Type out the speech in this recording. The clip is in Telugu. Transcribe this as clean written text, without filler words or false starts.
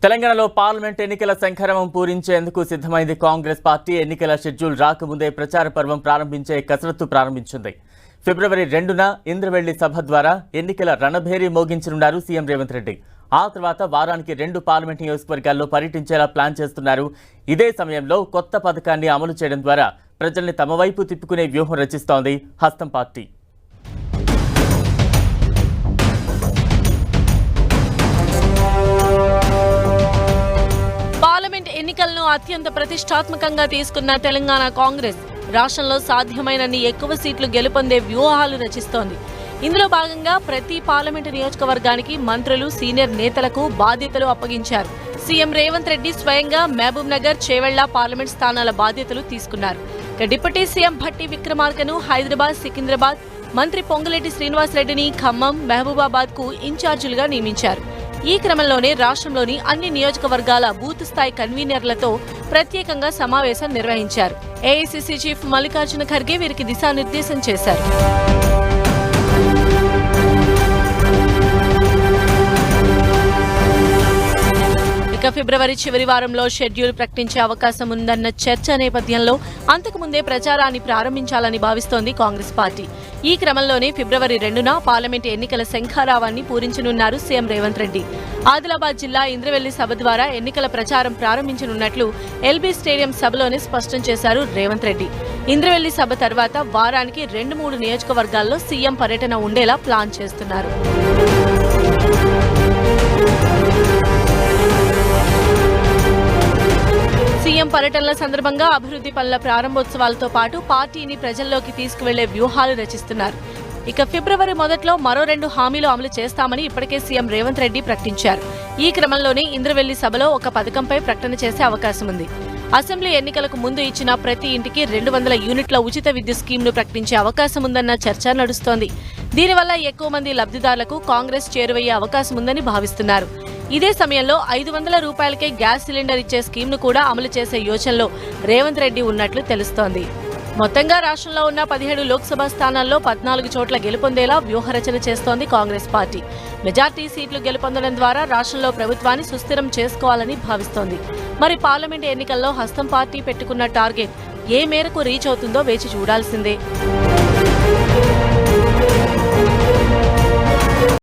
తెలంగాణలో పార్లమెంట్ ఎన్నికల సంఖరమం పూరించేందుకు సిద్ధమైంది కాంగ్రెస్ పార్టీ. ఎన్నికల షెడ్యూల్ రాకముందే ప్రచార పర్వం ప్రారంభించే కసరత్తు ప్రారంభించింది. ఫిబ్రవరి 2న ఇంద్రవెల్లి సభ ద్వారా ఎన్నికల రణభేరీ మోగించనున్నారు సీఎం రేవంత్ రెడ్డి. ఆ తర్వాత వారానికి 2 పార్లమెంట్ నియోజకవర్గాల్లో పర్యటించేలా ప్లాన్ చేస్తున్నారు. ఇదే సమయంలో కొత్త పథకాన్ని అమలు చేయడం ద్వారా ప్రజల్ని తమ వైపు తిప్పుకునే వ్యూహం రచిస్తోంది హస్తం పార్టీ. పార్లమెంట్ ఎన్నికలను అత్యంత ప్రతిష్టాత్మకంగా తీసుకున్న తెలంగాణ కాంగ్రెస్ రాష్ట్రంలో సాధ్యమైనన్ని ఎక్కువ సీట్లు గెలుపొందే వ్యూహాలు రచిస్తోంది. ఇందులో భాగంగా ప్రతి పార్లమెంటు నియోజకవర్గానికి మంత్రులు, సీనియర్ నేతలకు బాధ్యతలు అప్పగించారు. సీఎం రేవంత్ రెడ్డి స్వయంగా మహబూబ్ నగర్, చేవెళ్ల పార్లమెంట్ స్థానాల బాధ్యతలు తీసుకున్నారు. డిప్యూటీ సీఎం భట్టి విక్రమార్కను హైదరాబాద్, సికింద్రాబాద్, మంత్రి పొంగులేటి శ్రీనివాసరెడ్డిని ఖమ్మం, మహబూబాబాద్ కు ఇన్ఛార్జీలుగా నియమించారు. ఈ క్రమంలోనే రాష్ట్రంలోని అన్ని నియోజకవర్గాల బూత్ స్థాయి కన్వీనర్లతో ప్రత్యేకంగా సమావేశం నిర్వహించారు. ఏఐసీసీ చీఫ్ మల్లికార్జున ఖర్గే వీరికి దిశానిర్దేశం చేశారు. ఇక ఫిబ్రవరి చివరి వారంలో షెడ్యూల్ ప్రకటించే అవకాశం ఉందన్న చర్చ నేపథ్యంలో అంతకుముందే ప్రచారాన్ని ప్రారంభించాలని భావిస్తోంది కాంగ్రెస్ పార్టీ. ఈ క్రమంలోనే ఫిబ్రవరి 2న పార్లమెంటు ఎన్నికల శంఖారావాన్ని పూరించనున్నారు సీఎం రేవంత్ రెడ్డి. ఆదిలాబాద్ జిల్లా ఇంద్రవెల్లి సభ ద్వారా ఎన్నికల ప్రచారం ప్రారంభించనున్నట్లు ఎల్బీ స్టేడియం సభలోనే స్పష్టం చేశారు రేవంత్ రెడ్డి. ఇంద్రవెల్లి సభ తర్వాత వారానికి 2-3 నియోజకవర్గాల్లో సీఎం పర్యటన ఉండేలా ప్లాన్ చేస్తున్నారు. సీఎం పర్యటనల సందర్భంగా అభివృద్ధి పనుల ప్రారంభోత్సవాలతో పాటు పార్టీని ప్రజల్లోకి తీసుకువెళ్లే వ్యూహాలు రచిస్తున్నారు. ఇక ఫిబ్రవరి మొదట్లో మరో 2 హామీలు అమలు చేస్తామని ఇప్పటికే సీఎం రేవంత్ రెడ్డి ప్రకటించారు. ఈ క్రమంలోనే ఇంద్రవెల్లి సభలో ఒక పథకంపై ప్రకటన చేసే అవకాశం ఉంది. అసెంబ్లీ ఎన్నికలకు ముందు ఇచ్చిన ప్రతి ఇంటికి 200 యూనిట్ల ఉచిత విద్యుత్ స్కీమ్ను ప్రకటించే అవకాశం ఉందన్న చర్చ నడుస్తోంది. దీనివల్ల ఎక్కువ మంది లబ్ధిదారులకు కాంగ్రెస్ చేరువయ్యే అవకాశం ఉందని భావిస్తున్నారు. ఇదే సమయంలో 500 రూపాయలకే గ్యాస్ సిలిండర్ ఇచ్చే స్కీమ్ను కూడా అమలు చేసే యోచనలో రేవంత్ రెడ్డి ఉన్నట్లు తెలుస్తోంది. మొత్తంగా రాష్ట్రంలో ఉన్న 17 లోక్సభ స్థానాల్లో 14 చోట్ల గెలుపొందేలా వ్యూహరచన చేస్తోంది కాంగ్రెస్ పార్టీ. మెజార్టీ సీట్లు గెలుపొందడం ద్వారా రాష్ట్రంలో ప్రభుత్వాన్ని సుస్థిరం చేసుకోవాలని భావిస్తోంది. మరి పార్లమెంట్ ఎన్నికల్లో హస్తం పార్టీ పెట్టుకున్న టార్గెట్ ఏ మేరకు రీచ్ అవుతుందో వేచి చూడాల్సిందే.